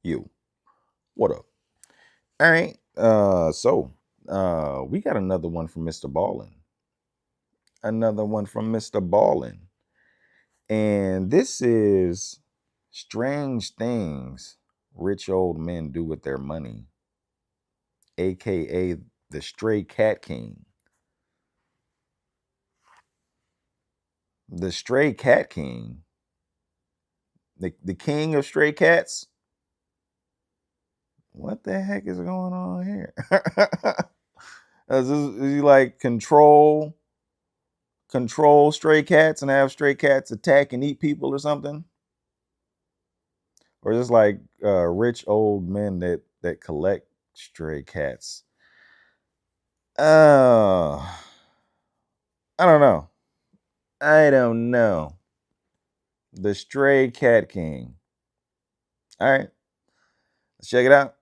You. What up? All right. We got another one from MrBallen. Another one from MrBallen. And this is Strange Things Rich Old Men Do With Their Money, aka the Stray Cat King. The Stray Cat King. The king of stray cats. What the heck is going on here? Is he like control stray cats and have stray cats attack and eat people or something? Or just like rich old men that collect stray cats? I don't know. The Stray Cat King. All right, let's check it out.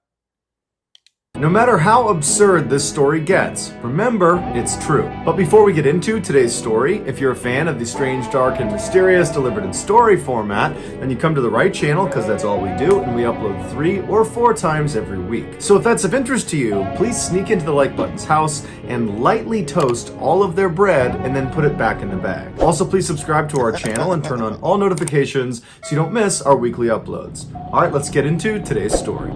No matter how absurd this story gets, remember, it's true. But before we get into today's story, if you're a fan of the strange, dark, and mysterious delivered in story format, then you come to the right channel because that's all we do, and we upload 3 or 4 times every week. So if that's of interest to you, please sneak into the like button's house and lightly toast all of their bread and then put it back in the bag. Also, please subscribe to our channel and turn on all notifications so you don't miss our weekly uploads. All right, let's get into today's story.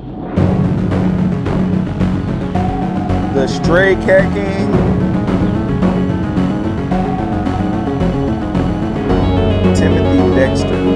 The Stray Cat King. Timothy Dexter.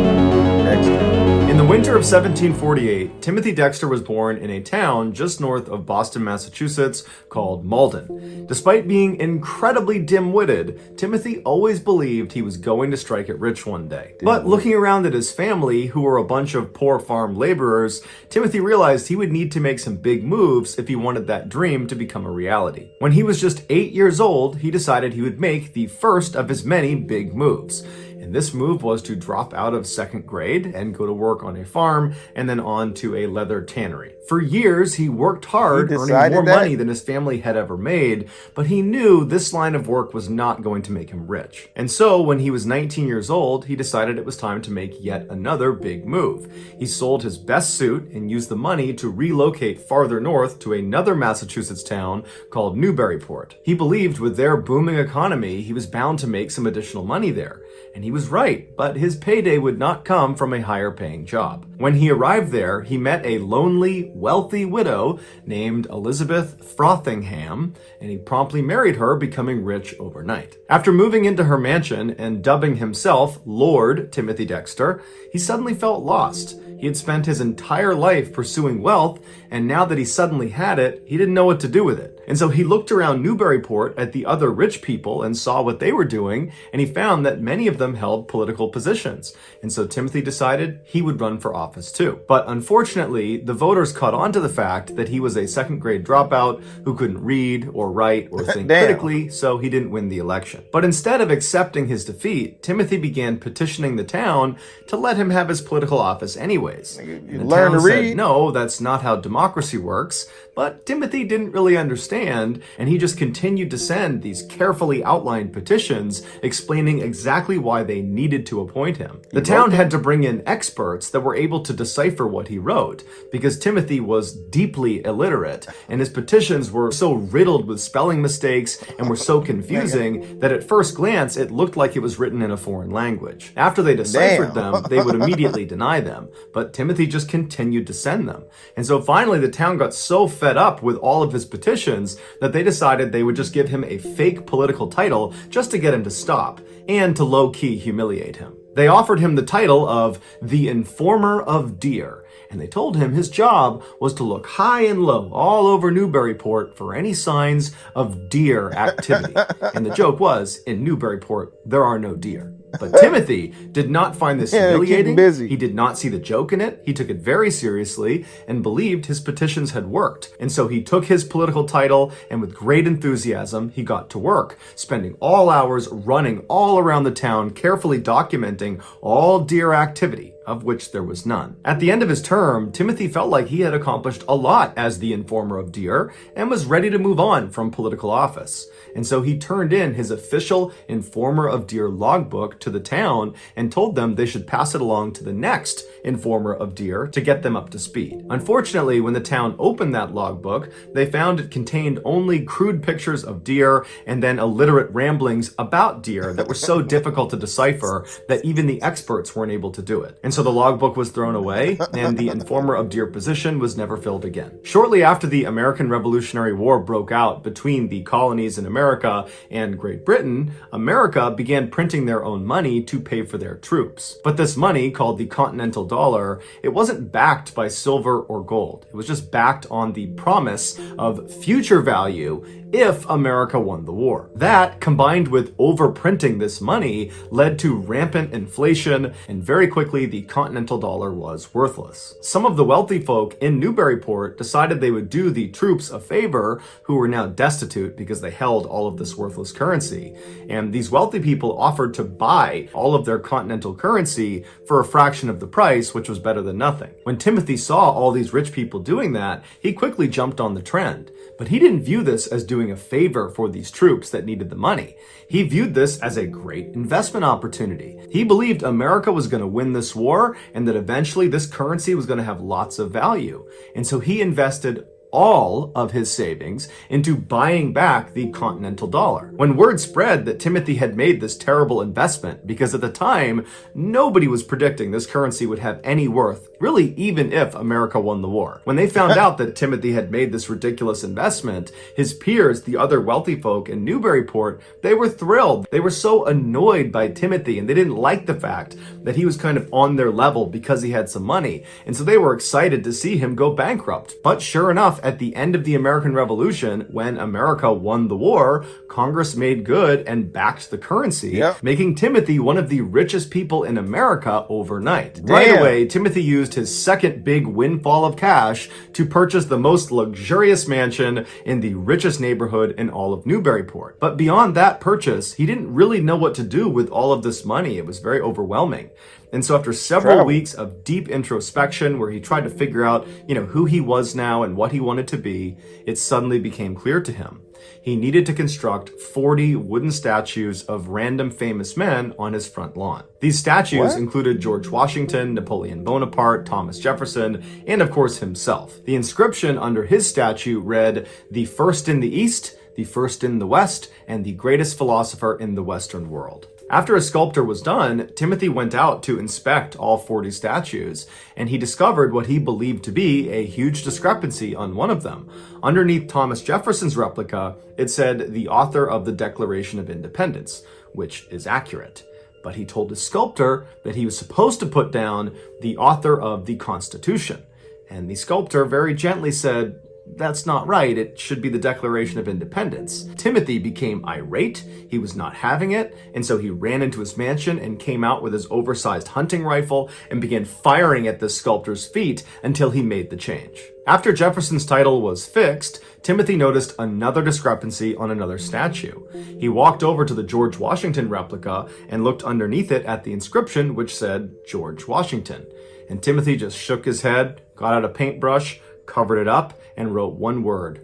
In the winter of 1748, Timothy Dexter was born in a town just north of Boston, Massachusetts called Malden. Despite being incredibly dim-witted, Timothy always believed he was going to strike it rich one day. But looking around at his family, who were a bunch of poor farm laborers, Timothy realized he would need to make some big moves if he wanted that dream to become a reality. When he was just 8 years old, he decided he would make the first of his many big moves. And this move was to drop out of 2nd grade and go to work on a farm and then on to a leather tannery. For years, he worked hard, earning more money than his family had ever made, but he knew this line of work was not going to make him rich. And so when he was 19 years old, he decided it was time to make yet another big move. He sold his best suit and used the money to relocate farther north to another Massachusetts town called Newburyport. He believed with their booming economy, he was bound to make some additional money there. And he was right, but his payday would not come from a higher paying job. When he arrived there, he met a lonely, wealthy widow named Elizabeth Frothingham, and he promptly married her, becoming rich overnight. After moving into her mansion and dubbing himself Lord Timothy Dexter, he suddenly felt lost. He had spent his entire life pursuing wealth, and now that he suddenly had it, he didn't know what to do with it. And so he looked around Newburyport at the other rich people and saw what they were doing, and he found that many of them held political positions. And so Timothy decided he would run for office too. But unfortunately, the voters caught on to the fact that he was a 2nd grade dropout who couldn't read or write or think critically, so he didn't win the election. But instead of accepting his defeat, Timothy began petitioning the town to let him have his political office anyways. And the town said, no, that's not how democracy works. But Timothy didn't really understand, and he just continued to send these carefully outlined petitions explaining exactly why they needed to appoint him. The town had to bring in experts that were able to decipher what he wrote, because Timothy was deeply illiterate, and his petitions were so riddled with spelling mistakes and were so confusing that at first glance it looked like it was written in a foreign language. After they deciphered them, they would immediately deny them, but Timothy just continued to send them. And so finally the town got so fed up with all of his petitions that they decided they would just give him a fake political title just to get him to stop and to low-key humiliate him. They offered him the title of the Informer of Deer, and they told him his job was to look high and low all over Newburyport for any signs of deer activity. And the joke was, in Newburyport, there are no deer. But Timothy did not find this humiliating. He did not see the joke in it. He took it very seriously and believed his petitions had worked. And so he took his political title and with great enthusiasm, he got to work, spending all hours running all around the town, carefully documenting all deer activity. of which there was none. At the end of his term, Timothy felt like he had accomplished a lot as the informer of Deer and was ready to move on from political office. And so he turned in his official informer of Deer logbook to the town and told them they should pass it along to the next informer of Deer to get them up to speed. Unfortunately, when the town opened that logbook, they found it contained only crude pictures of deer and then illiterate ramblings about deer that were so difficult to decipher that even the experts weren't able to do it. And so the logbook was thrown away, and the informer of Deer position was never filled again. Shortly after the American Revolutionary War broke out between the colonies in America and Great Britain, America began printing their own money to pay for their troops. But this money, called the Continental Dollar, it wasn't backed by silver or gold. It was just backed on the promise of future value if America won the war. That, combined with overprinting this money, led to rampant inflation, and very quickly the Continental Dollar was worthless. Some of the wealthy folk in Newburyport decided they would do the troops a favor, who were now destitute because they held all of this worthless currency. And these wealthy people offered to buy all of their Continental currency for a fraction of the price, which was better than nothing. When Timothy saw all these rich people doing that, he quickly jumped on the trend. But he didn't view this as doing a favor for these troops that needed the money. He viewed this as a great investment opportunity. He believed America was going to win this war and that eventually this currency was going to have lots of value. And so he invested all of his savings into buying back the Continental Dollar. When word spread that Timothy had made this terrible investment, because at the time, nobody was predicting this currency would have any worth, really even if America won the war. When they found out that Timothy had made this ridiculous investment, his peers, the other wealthy folk in Newburyport, they were thrilled. They were so annoyed by Timothy, and they didn't like the fact that he was kind of on their level because he had some money. And so they were excited to see him go bankrupt. But sure enough, at the end of the American Revolution, when America won the war, Congress made good and backed the currency, making Timothy one of the richest people in America overnight. Damn. Right away, Timothy used his second big windfall of cash to purchase the most luxurious mansion in the richest neighborhood in all of Newburyport. But beyond that purchase, he didn't really know what to do with all of this money. It was very overwhelming. And so after several weeks of deep introspection where he tried to figure out, who he was now and what he wanted to be, it suddenly became clear to him. He needed to construct 40 wooden statues of random famous men on his front lawn. These statues included George Washington, Napoleon Bonaparte, Thomas Jefferson, and of course himself. The inscription under his statue read, "The first in the East, the first in the West, and the greatest philosopher in the Western world." After his sculpture was done, Timothy went out to inspect all 40 statues, and he discovered what he believed to be a huge discrepancy on one of them. Underneath Thomas Jefferson's replica, it said the author of the Declaration of Independence, which is accurate. But he told his sculptor that he was supposed to put down the author of the Constitution. And the sculptor very gently said, "That's not right. It should be the Declaration of Independence." Timothy became irate. He was not having it. And so he ran into his mansion and came out with his oversized hunting rifle and began firing at the sculptor's feet until he made the change. After Jefferson's title was fixed, Timothy noticed another discrepancy on another statue. He walked over to the George Washington replica and looked underneath it at the inscription, which said George Washington. And Timothy just shook his head, got out a paintbrush, covered it up, and wrote one word: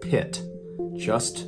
Pitt. Just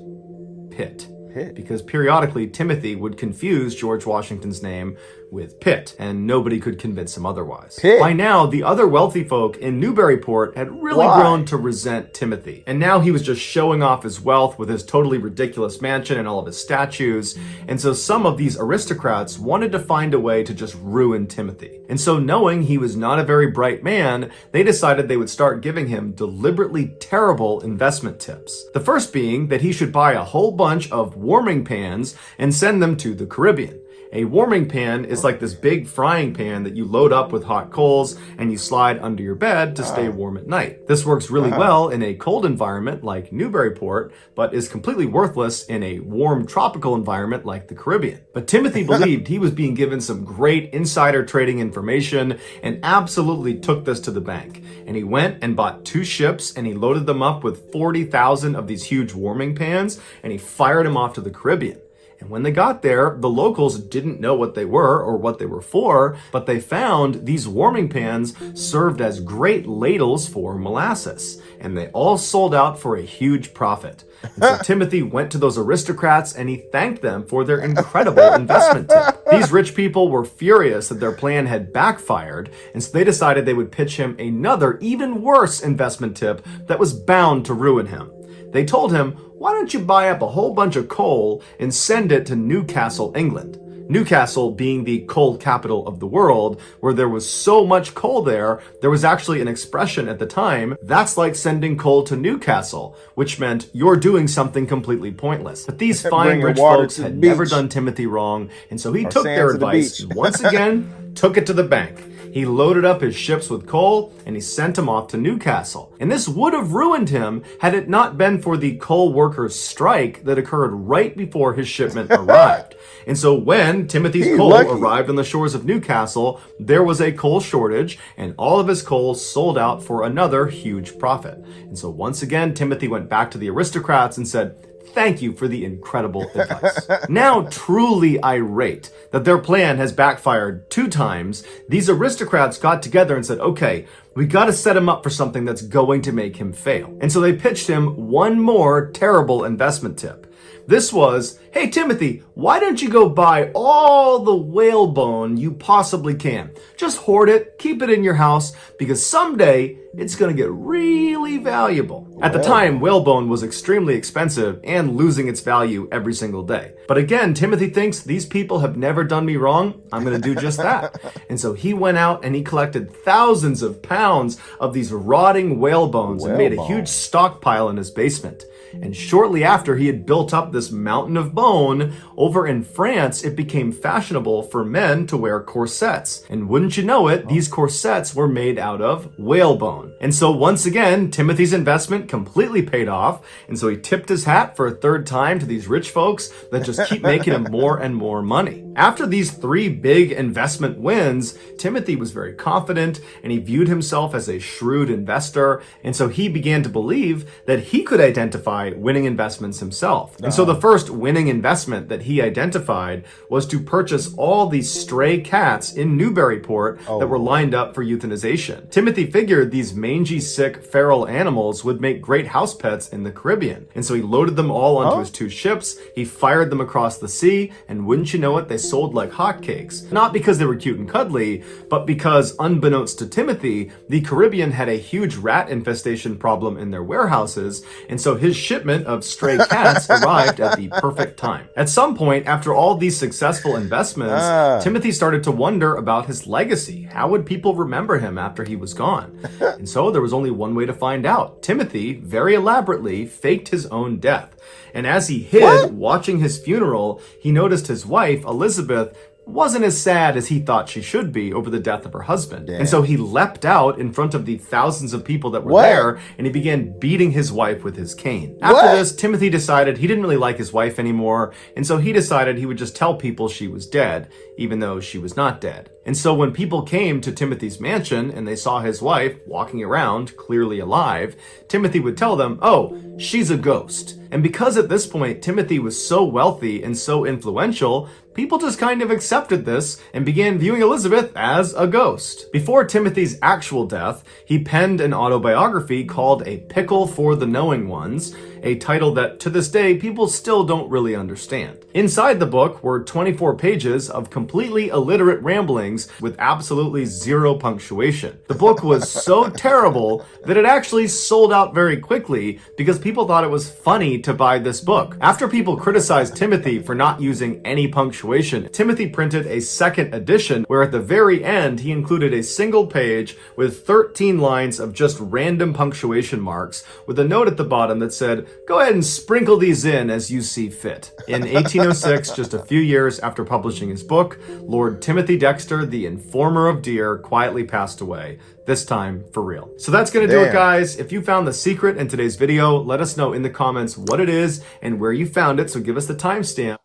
Pitt. Because periodically Timothy would confuse George Washington's name with Pitt, and nobody could convince him otherwise. By now, the other wealthy folk in Newburyport had really grown to resent Timothy, and now he was just showing off his wealth with his totally ridiculous mansion and all of his statues, and so some of these aristocrats wanted to find a way to just ruin Timothy. And so, knowing he was not a very bright man, they decided they would start giving him deliberately terrible investment tips. The first being that he should buy a whole bunch of warming pans and send them to the Caribbean. A warming pan is like this big frying pan that you load up with hot coals and you slide under your bed to stay warm at night. This works really well in a cold environment like Newburyport, but is completely worthless in a warm tropical environment like the Caribbean. But Timothy believed he was being given some great insider trading information and absolutely took this to the bank. And he went and bought 2 ships and he loaded them up with 40,000 of these huge warming pans and he fired them off to the Caribbean. And when they got there, the locals didn't know what they were or what they were for, but they found these warming pans served as great ladles for molasses, and they all sold out for a huge profit. And so Timothy went to those aristocrats and he thanked them for their incredible investment tip. These rich people were furious that their plan had backfired, and so they decided they would pitch him another, even worse investment tip that was bound to ruin him. They told him, why don't you buy up a whole bunch of coal and send it to Newcastle, England? Newcastle being the coal capital of the world, where there was so much coal there was actually an expression at the time, that's like sending coal to Newcastle, which meant you're doing something completely pointless. But these fine rich folks had never done Timothy wrong, and so he took their advice and once again took it to the bank. He loaded up his ships with coal and he sent them off to Newcastle. And this would have ruined him had it not been for the coal workers' strike that occurred right before his shipment arrived. And so when Timothy's coal arrived on the shores of Newcastle, there was a coal shortage and all of his coal sold out for another huge profit. And so once again, Timothy went back to the aristocrats and said, thank you for the incredible advice. Now truly irate that their plan has backfired 2 times, these aristocrats got together and said, okay, we got to set him up for something that's going to make him fail. And so they pitched him one more terrible investment tip. This was, hey Timothy, why don't you go buy all the whalebone you possibly can? Just hoard it, keep it in your house, because someday it's going to get really valuable. At the time, whalebone was extremely expensive and losing its value every single day. But again, Timothy thinks these people have never done me wrong. I'm going to do just that. And so he went out and he collected thousands of pounds of these rotting whalebones and made a huge stockpile in his basement. And shortly after he had built up this mountain of bone, over in France, it became fashionable for men to wear corsets. And wouldn't you know it, these corsets were made out of whalebone. And so once again, Timothy's investment completely paid off. And so he tipped his hat for a 3rd time to these rich folks that just keep making him more and more money. After these 3 big investment wins, Timothy was very confident and he viewed himself as a shrewd investor. And so he began to believe that he could identify winning investments himself. And so the first winning investment that he identified was to purchase all these stray cats in Newburyport that were lined up for euthanization. Timothy figured these mangy, sick, feral animals would make great house pets in the Caribbean. And so he loaded them all onto his 2 ships, he fired them across the sea, and wouldn't you know it, they sold like hotcakes. Not because they were cute and cuddly, but because unbeknownst to Timothy, the Caribbean had a huge rat infestation problem in their warehouses, and so his shipment of stray cats arrived at the perfect time. At some point, after all these successful investments, Timothy started to wonder about his legacy. How would people remember him after he was gone? And so there was only one way to find out. Timothy, very elaborately, faked his own death. And as he hid, watching his funeral, he noticed his wife, Elizabeth, wasn't as sad as he thought she should be over the death of her husband. Damn. And so he leapt out in front of the thousands of people that were there, and he began beating his wife with his cane. After this, Timothy decided he didn't really like his wife anymore, and so he decided he would just tell people she was dead, even though she was not dead. And so when people came to Timothy's mansion and they saw his wife walking around, clearly alive, Timothy would tell them, oh, she's a ghost. And because at this point Timothy was so wealthy and so influential, people just kind of accepted this and began viewing Elizabeth as a ghost. Before Timothy's actual death, he penned an autobiography called A Pickle for the Knowing Ones, a title that to this day people still don't really understand. Inside the book were 24 pages of completely illiterate ramblings with absolutely 0 punctuation. The book was so terrible that it actually sold out very quickly because people thought it was funny to buy this book. After people criticized Timothy for not using any punctuation, Timothy printed a 2nd edition where at the very end he included a single page with 13 lines of just random punctuation marks with a note at the bottom that said, go ahead and sprinkle these in as you see fit. In 1806, just a few years after publishing his book, Lord Timothy Dexter, the informer of deer, quietly passed away. This time for real. So that's gonna do it, guys. If you found the secret in today's video, let us know in the comments what it is and where you found it. So give us the timestamp.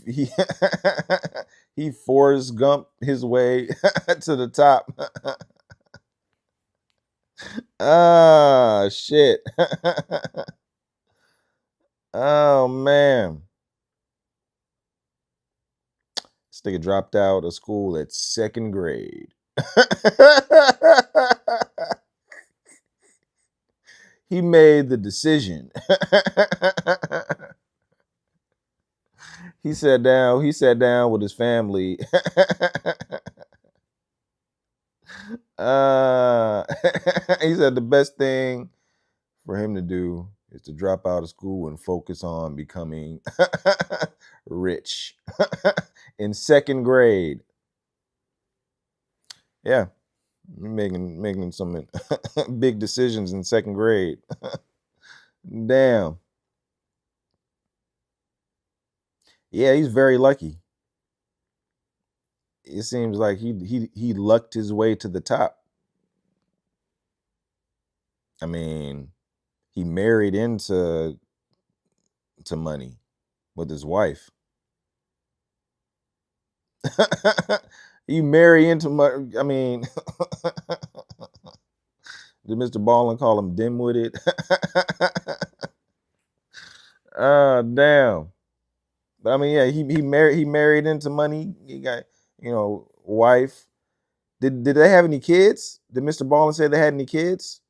He he Forrest Gump his way to the top. Ah, shit. Oh man. This nigga dropped out of school at second grade. He made the decision. He sat down with his family. uh he said the best thing for him to do is to drop out of school and focus on becoming rich in second grade. Yeah, making some big decisions in second grade. Damn. Yeah, he's very lucky. It seems like he lucked his way to the top. I mean, he married into money with his wife. You marry into money. I mean, did MrBallen call him dim-witted? Damn. But I mean, yeah, he married into money. He got, wife. Did they have any kids? Did MrBallen say they had any kids?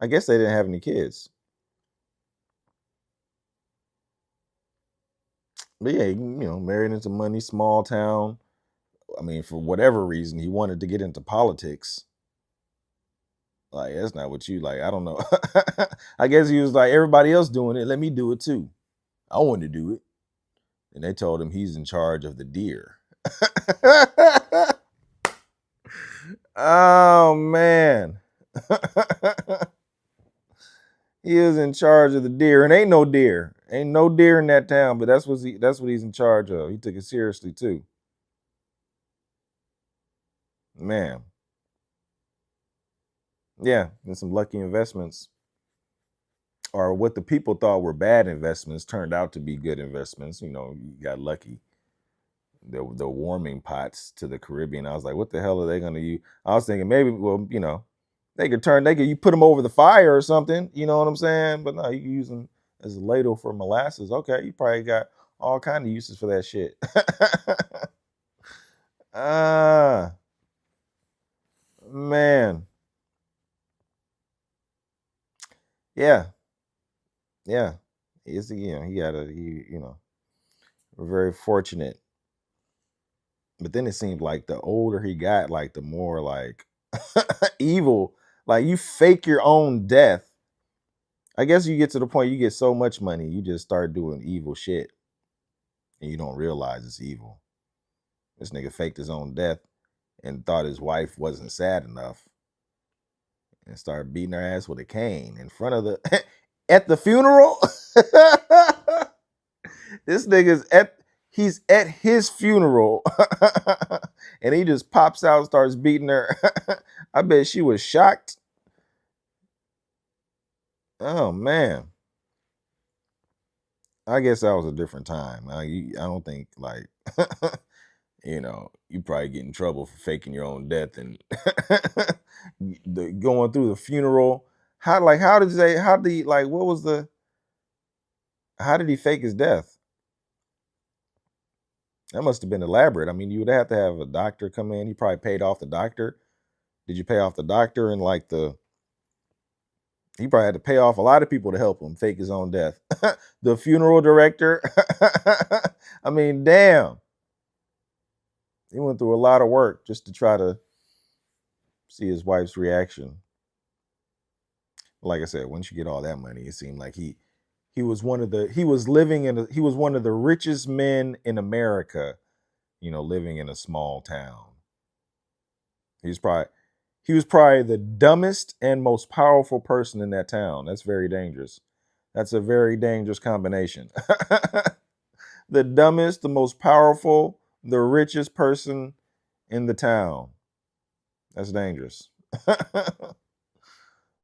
I guess they didn't have any kids. But yeah, married into money, small town. I mean, for whatever reason, he wanted to get into politics. Like, that's not what you like. I don't know. I guess he was like, everybody else doing it. Let me do it too. I want to do it. And they told him he's in charge of the deer. Oh, man. He is in charge of the deer. And ain't no deer. Ain't no deer in that town, but that's what he's in charge of. He took it seriously too. Man. Yeah, and some lucky investments, or what the people thought were bad investments turned out to be good investments. You got lucky. The warming pots to the Caribbean, I was like, what the hell are they going to use? I was thinking maybe, well, you put them over the fire or something. You know what I'm saying? But no, you can use them as a ladle for molasses. Okay, you probably got all kind of uses for that shit. Ah, man. Yeah, yeah. We're very fortunate. But then it seemed like the older he got, like the more like evil. Like, you fake your own death. I guess you get to the point you get so much money, you just start doing evil shit and you don't realize it's evil. This nigga faked his own death and thought his wife wasn't sad enough and started beating her ass with a cane in front of the at the funeral. This nigga's he's at his funeral and he just pops out and starts beating her. I bet she was shocked. Oh man. I guess that was a different time. I don't think, like, you probably get in trouble for faking your own death and going through the funeral. How did they, how did he, like, what was the, how did he fake his death? That must have been elaborate. I mean, you would have to have a doctor come in. He probably paid off the doctor. Did you pay off the doctor and like he probably had to pay off a lot of people to help him fake his own death. The funeral director. I mean, damn. He went through a lot of work just to try to see his wife's reaction. Like I said, once you get all that money, it seemed like he was one of the he was living in he was one of the richest men in America, living in a small town. He's probably he was probably the dumbest and most powerful person in that town. That's very dangerous. That's a very dangerous combination. The dumbest, the most powerful, the richest person in the town. That's dangerous.